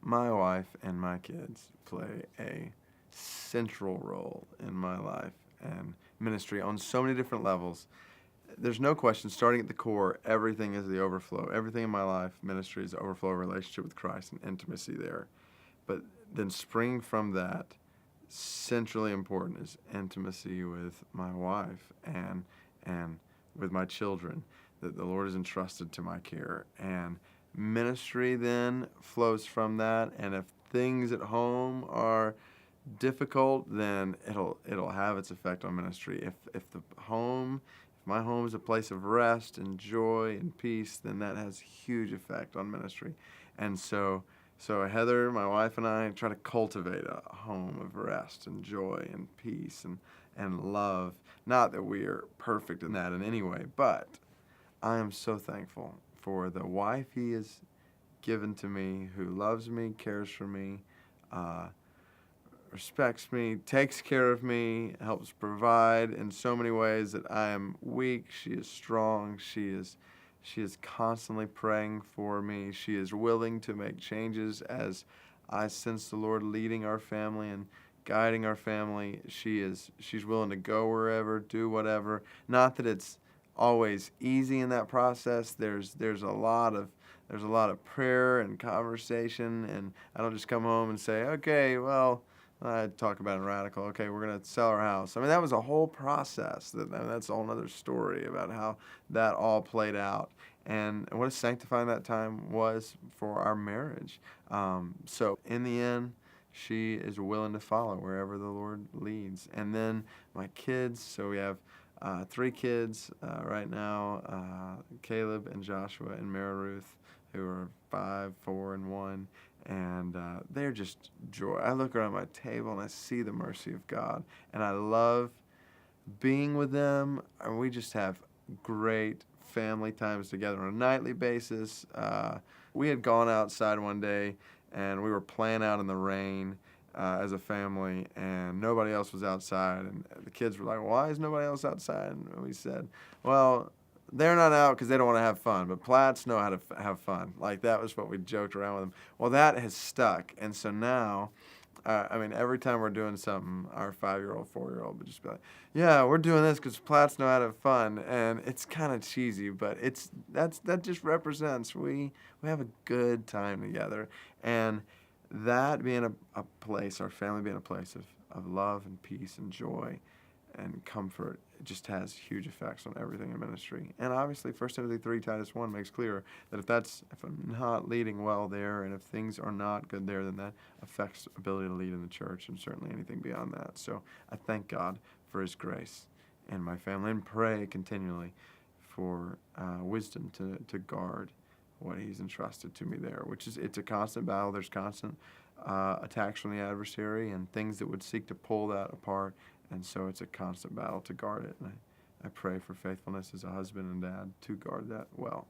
my wife and my kids play a central role in my life and ministry on so many different levels. There's no question, starting at the core, everything is the overflow. Everything in my life, ministry, is the overflow of relationship with Christ and intimacy there. But then springing from that, centrally important is intimacy with my wife and with my children that the Lord has entrusted to my care. And ministry then flows from that. And if things at home are difficult, then it'll have its effect on ministry. If my home is a place of rest and joy and peace, then that has huge effect on ministry. And so Heather, my wife, and I try to cultivate a home of rest and joy and peace and love. Not that we are perfect in that in any way, but I am so thankful for the wife He has given to me, who loves me, cares for me, respects me, takes care of me, helps provide in so many ways that I am weak. She is strong. She is constantly praying for me. She is willing to make changes as I sense the Lord leading our family and guiding our family. She's willing to go wherever, do whatever. Not that it's always easy in that process. There's a lot of prayer and conversation, and I don't just come home and say, okay, well, I talk about it in Radical. Okay, we're going to sell our house. I mean, that was a whole process. That's a whole other story about how that all played out. And what a sanctifying that time was for our marriage. So in the end, she is willing to follow wherever the Lord leads. And then my kids, so we have 3 kids right now, Caleb and Joshua and Mary Ruth, who are 5, 4, and 1. And they're just joy. I look around my table and I see the mercy of God. And I love being with them. And we just have great family times together on a nightly basis. We had gone outside one day and we were playing out in the rain as a family, and nobody else was outside. And the kids were like, why is nobody else outside? And we said, well, they're not out because they don't want to have fun, but Platts know how to have fun. Like, that was what we joked around with them. Well, that has stuck. And so now, every time we're doing something, our 5-year-old, 4-year-old would just be like, yeah, we're doing this because Platts know how to have fun. And it's kind of cheesy, but that just represents we have a good time together. And that being a place, our family being a place of love and peace and joy and comfort, it just has huge effects on everything in ministry. And obviously, 1 Timothy 3, Titus 1 makes clear that if I'm not leading well there and if things are not good there, then that affects ability to lead in the church and certainly anything beyond that. So I thank God for His grace in my family and pray continually for wisdom to guard what He's entrusted to me there, it's a constant battle. There's constant attacks from the adversary and things that would seek to pull that apart. And so it's a constant battle to guard it. And I pray for faithfulness as a husband and dad to guard that well.